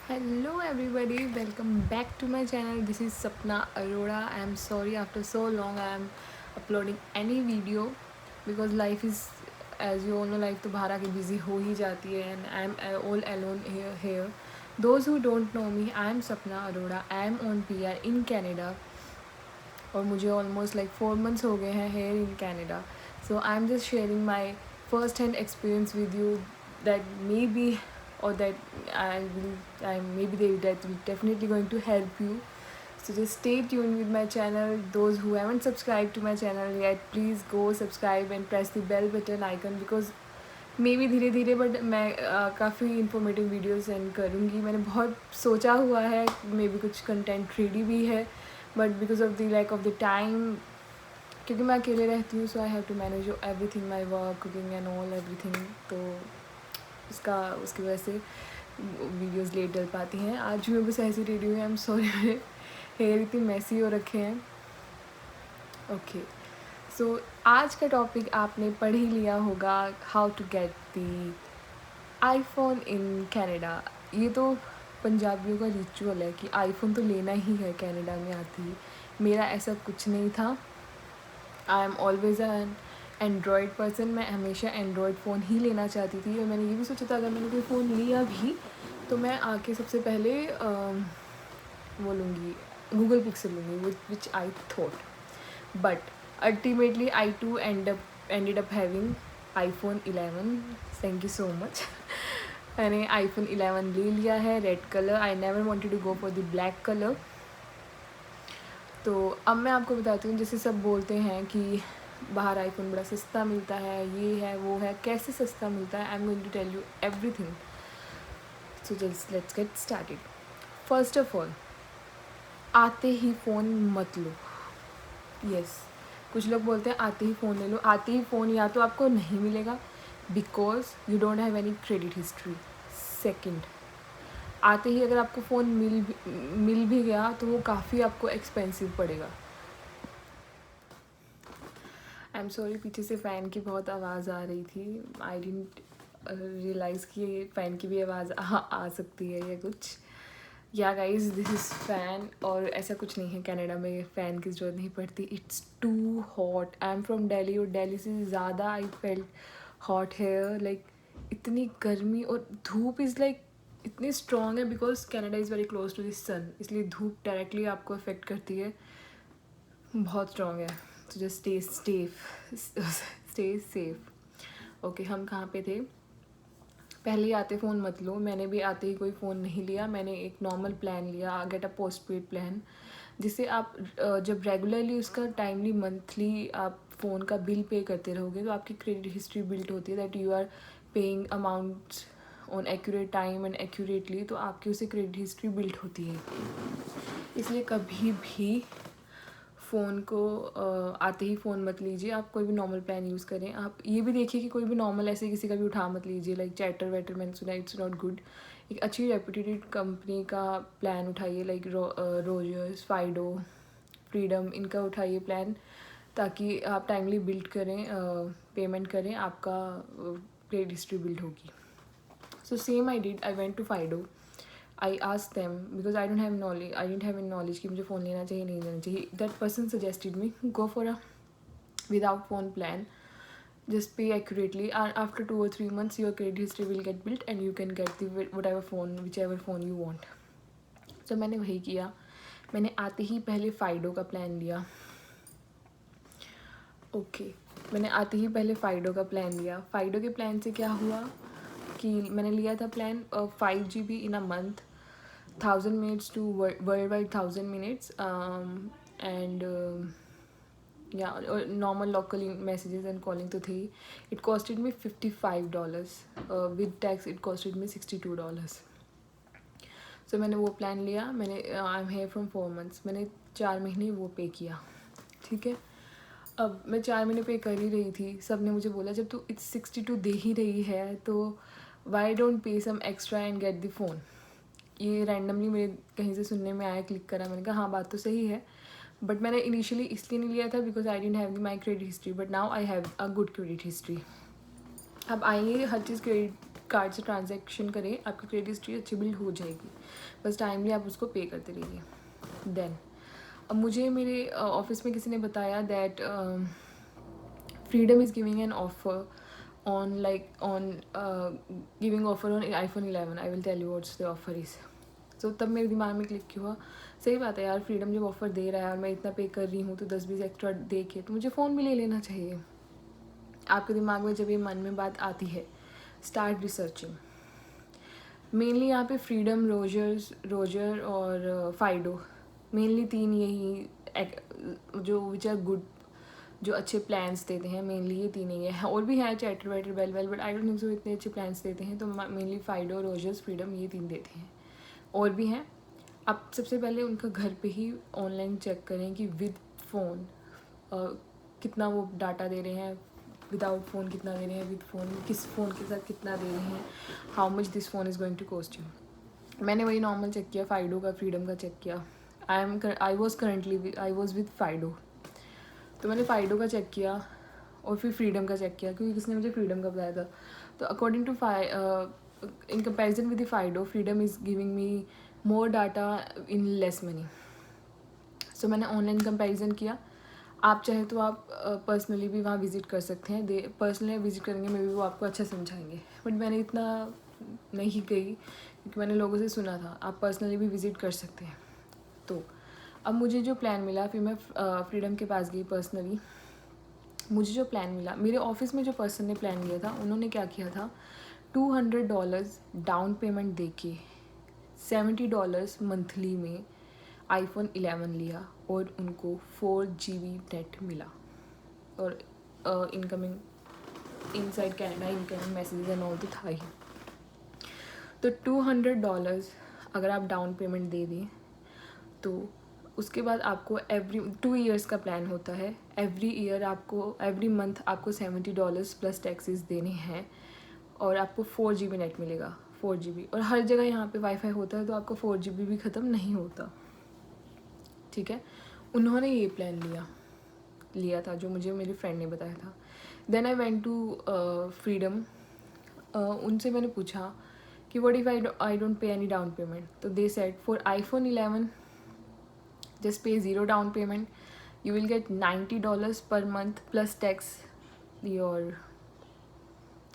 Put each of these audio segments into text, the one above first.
Hello everybody, welcome back to my channel. This is Sapna Arora. I am sorry after so long I am uploading any video because life is, as you all know, life तो बाहर आके busy हो ही जाती है and I am all alone here. Those who don't know me, I am Sapna Arora. I am on PR in Canada और मुझे almost like 4 months हो गए हैं here in Canada. So I am just sharing my first hand experience with you that maybe or that maybe that will definitely going to help you. So just stay tuned with my channel. Those who haven't subscribed to my channel yet, please go subscribe and press the bell button icon because may be धीरे धीरे but मैं काफ़ी informative video send करूँगी. मैंने बहुत सोचा हुआ है, मे बी कुछ कंटेंट रेडी भी है but because of the lack of the time, क्योंकि मैं अकेले रहती हूँ, so I have to manage everything, my work, cooking and all everything. तो उसकी वजह से वीडियोस लेट डल पाती हैं. आज मैं बस ऐसी रेडी हुई. आई एम सॉरी, मेरे हेयर इतनी मैसी हो रखे हैं. ओके, सो आज का टॉपिक आपने पढ़ ही लिया होगा, how to get the iPhone in Canada. ये तो पंजाबियों का रिचुअल है कि आईफोन तो लेना ही है कैनेडा में आती ही. मेरा ऐसा कुछ नहीं था. I am always an Android person. मैं हमेशा एंड्रॉयड फ़ोन ही लेना चाहती थी और मैंने ये भी सोचा था अगर मैंने कोई फ़ोन लिया भी तो मैं आके सबसे पहले वो लूँगी, गूगल पिक्सल लूँगी, which I thought. But ultimately I too ended up having iPhone 11. Thank you so much. मैंने iPhone 11 ले लिया है, red colour. I never wanted to go for the black colour. तो अब मैं आपको बताती हूँ, जैसे सब बोलते हैं कि बाहर आईफोन बड़ा सस्ता मिलता है, ये है वो है. कैसे सस्ता मिलता है, I am going to tell you everything. So just let's get started. First of all, आते ही फ़ोन मत लो. यस, कुछ लोग बोलते हैं आते ही फ़ोन ले लो. आते ही फ़ोन या तो आपको नहीं मिलेगा because you don't have any credit history. Second, आते ही अगर आपको फ़ोन मिल भी गया तो वो काफ़ी आपको एक्सपेंसिव पड़ेगा. आई एम सॉरी, पीछे से फ़ैन की बहुत आवाज़ आ रही थी. आई डिडंट रियलाइज़ कि फ़ैन की भी आवाज़ आ सकती है या कुछ. Yeah guys, this is fan. और ऐसा कुछ नहीं है, कनाडा में फ़ैन की ज़रूरत नहीं पड़ती. It's too hot. I am from Delhi और दिल्ली से ज़्यादा I felt hot here. Like इतनी गर्मी और धूप इज़ लाइक इतनी स्ट्रॉन्ग है because Canada is very close to the sun, इसलिए धूप डायरेक्टली आपको अफेक्ट करती है. बहुत स्ट्रॉन्ग है. तो जस्ट स्टे सेफ. ओके, हम कहाँ पे थे. पहले ही आते फ़ोन मत लो. मैंने भी आते ही कोई फ़ोन नहीं लिया. मैंने एक नॉर्मल प्लान लिया, get a post paid plan, जिससे आप जब रेगुलरली उसका टाइमली मंथली आप फ़ोन का बिल पे करते रहोगे तो आपकी क्रेडिट हिस्ट्री बिल्ट होती है, that you are paying amounts on accurate time and accurately. तो आपकी उससे क्रेडिट हिस्ट्री बिल्ट होती है. इसलिए कभी भी फ़ोन को आते ही फ़ोन मत लीजिए. आप कोई भी नॉर्मल प्लान यूज़ करें. आप ये भी देखिए कि कोई भी नॉर्मल ऐसे किसी का भी उठा मत लीजिए, लाइक चैटर वैटर. मैंने सुना इट्स नॉट गुड. एक अच्छी रेपुटेड कंपनी का प्लान उठाइए, लाइक रोजर्स, फाइडो, फ्रीडम, इनका उठाइए प्लान, ताकि आप टाइमली बिल्ड करें, पेमेंट करें, आपका क्रेडिट हिस्ट्री बिल्ड होगी. So same I did. I went to Fido. I asked them because I don't have knowledge. I didn't have any knowledge कि मुझे फ़ोन लेना चाहिए नहीं लेना चाहिए. That person suggested me go for a without phone plan. Just pay accurately and after 2 or 3 months your credit history will get built and you can get the whichever phone you want. So मैंने वही किया. मैंने आते ही पहले FIDO का plan लिया. Okay, मैंने आते ही पहले फ़ाइडो का प्लान लिया. फ़ाइडो के प्लान से क्या हुआ कि मैंने लिया था plan 5 GB in a month, 1000 minutes to worldwide 1000 minutes, and yeah, normal local messages and calling to थी. It costed me $55. With tax it costed me $62. So मैंने वो प्लान लिया. मैंने I am here from 4 months. मैंने 4 महीने वो पे किया. ठीक है, अब मैं 4 महीने पे कर ही रही थी. सब ने मुझे बोला जब तू 62 दे ही रही है तो why don't pay some extra and get the phone. ये रैंडमली मेरे कहीं से सुनने में आया, क्लिक करा. मैंने कहा हाँ, बात तो सही है. बट मैंने इनिशियली इसलिए नहीं लिया था because I didn't have my credit history, but now I have a good credit history. अब आइए हर चीज़ क्रेडिट कार्ड से ट्रांजैक्शन करें, आपकी क्रेडिट हिस्ट्री अच्छी बिल्ड हो जाएगी, बस टाइमली आप उसको पे करते रहिए। देन अब मुझे मेरे ऑफिस में किसी ने बताया that freedom is giving an offer on giving offer on iPhone 11. I will tell you what's the offer is. So तब मेरे दिमाग में क्लिक हुआ, सही बात है यार, फ्रीडम जब ऑफ़र दे रहा है और मैं इतना पे कर रही हूँ तो 10-20 एक्स्ट्रा दे के तो मुझे फ़ोन भी ले लेना चाहिए। आपके दिमाग में जब ये मन में बात आती है, स्टार्ट रिसर्चिंग। मेनली यहाँ पे फ्रीडम, रोजर और फाइडो, मेनली 3 यही जो विच आर गुड, जो अच्छे प्लान्स देते हैं, मेनली ये 3 ही है। और भी हैं चैटर वैटर बेल वेल, but I don't think so इतने अच्छे प्लान्स देते हैं। तो मेनली फाइडो, रोजर्स, फ्रीडम, ये 3 देते हैं। और भी हैं। आप सबसे पहले उनका घर पे ही ऑनलाइन चेक करें कि विद फ़ोन कितना वो डाटा दे रहे हैं, विदाउट फ़ोन कितना दे रहे हैं, विद फ़ोन किस फ़ोन के साथ कितना दे रहे हैं, how much this phone is going to cost you. मैंने वही नॉर्मल चेक किया, फाइडो का, फ्रीडम का चेक किया। I was with Fido. तो मैंने फाइडो का चेक किया और फिर फ्रीडम का चेक किया, क्योंकि किसने मुझे फ्रीडम का बताया था। तो according to in comparison with Fido, Freedom is giving me more data in less money. So मैंने ऑनलाइन कंपैरिजन किया। आप चाहे तो आप पर्सनली भी वहाँ विज़िट कर सकते हैं। पर्सनली विज़िट करेंगे मे भी वो आपको अच्छा समझाएंगे, बट मैंने इतना नहीं गई क्योंकि मैंने लोगों से सुना था। आप पर्सनली भी विज़िट कर सकते हैं। तो अब मुझे जो प्लान मिला, फिर मैं फ्रीडम के पास गई पर्सनली। मुझे जो प्लान मिला, मेरे ऑफिस में जो पर्सन ने प्लान लिया था, उन्होंने क्या किया था, $200 डाउन पेमेंट दे के $70 मंथली में iPhone 11 लिया और उनको 4 GB नेट मिला और incoming inside Canada incoming messages and all तो था ही। तो $200 अगर आप डाउन पेमेंट दे दें तो उसके बाद आपको एवरी 2 ईयर्स का प्लान होता है। एवरी मंथ आपको $70 प्लस टैक्सेस देने हैं और आपको 4 GB नेट मिलेगा, 4 GB। और हर जगह यहाँ पे वाईफाई होता है तो आपका 4 GB भी ख़त्म नहीं होता, ठीक है। उन्होंने ये प्लान लिया था जो मुझे मेरे फ्रेंड ने बताया था। Then I went to Freedom. उनसे मैंने पूछा कि what if I don't pay any down payment. तो they said for iPhone 11 just pay 0 down payment, you will get $90 per month plus tax। your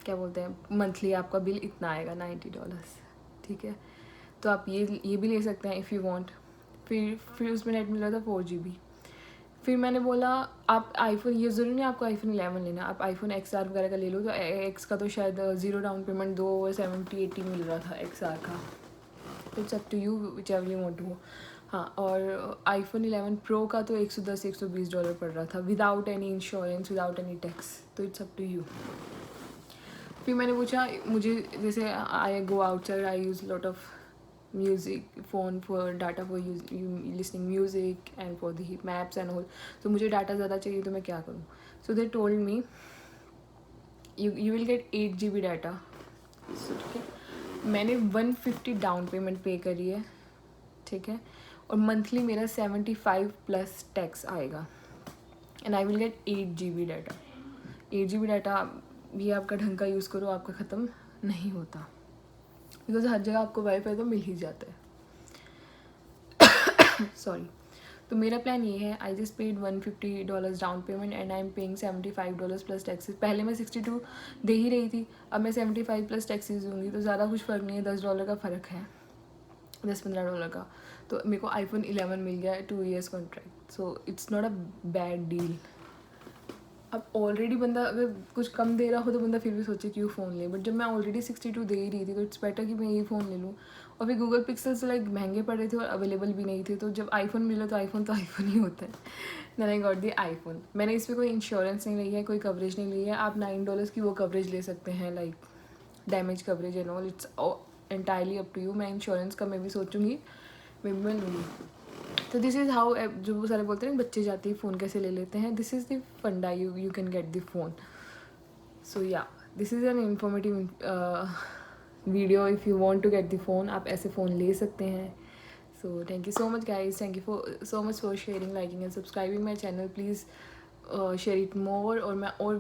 क्या बोलते हैं, मंथली आपका बिल इतना आएगा, $90, ठीक है। तो आप ये भी ले सकते हैं इफ़ यू वांट। फिर उसमें नेट मिल रहा था 4 GB। फिर मैंने बोला आप आईफोन, ये ज़रूरी नहीं आपको iPhone 11 लेना, आप iPhone XR वगैरह का ले लो। तो एक्स का तो शायद 0 डाउन पेमेंट 270-80 मिल रहा था XR का। It's up to you whichever you want to. हाँ, और iPhone 11 Pro का तो $110-120 पड़ रहा था without any insurance, without any tax. तो इट्स अप टू यू। फिर मैंने पूछा, मुझे जैसे I go outside, I use lot of music phone for data for listening music and for the maps and all. तो मुझे डाटा ज़्यादा चाहिए तो मैं क्या करूँ। So they told me you will get 8 GB data. ठीक है, मैंने 150 डाउन पेमेंट पे करी है, ठीक है, और मंथली मेरा 75 प्लस टैक्स आएगा and I will get 8 GB data. 8 GB data भी आपका ढंग का यूज़ करो, आपका ख़त्म नहीं होता, बिकॉज हर जगह आपको वाईफाई तो मिल ही जाता है। सॉरी। तो मेरा प्लान ये है, I just paid $150 down payment and I am paying $75 plus taxes. पहले मैं 62 दे ही रही थी, अब मैं 75 प्लस टैक्सेस दूँगी, तो ज़्यादा कुछ फ़र्क नहीं है, $10 का फ़र्क है, $10-15 का। तो मेरे को iPhone 11 मिल गया है, 2 years contract. So it's not a bad deal. अब ऑलरेडी बंदा अगर कुछ कम दे रहा हो तो बंदा फिर भी सोचे कि वो फ़ोन ले, बट जब मैं ऑलरेडी 62 दे ही रही थी तो इट्स बेटर कि मैं ये फ़ोन ले लूँ। और फिर गूगल पिक्सल्स लाइक महंगे पड़ रहे थे और अवेलेबल भी नहीं थे, तो जब आईफोन मिला तो आईफोन ही होता है। Then I got the iPhone. मैंने इस पर कोई इंश्योरेंस नहीं ली है, कोई कवरेज नहीं ली है। आप $9 की वो कवरेज ले सकते हैं, like damage coverage and all. It's entirely up to you. मैं इंश्योरेंस का मैं भी सोचूंगी, मैं लूँगी। तो दिस इज़ हाउ, जो वो सारे बोलते हैं बच्चे जाते ही फ़ोन कैसे ले लेते हैं, this is the funda, you can get the phone. So yeah, this is an informative video. If you want to get the phone, आप ऐसे फ़ोन ले सकते हैं। So thank you so much guys, thank you so much for sharing, liking and subscribing my channel. Please share it more. और मैं और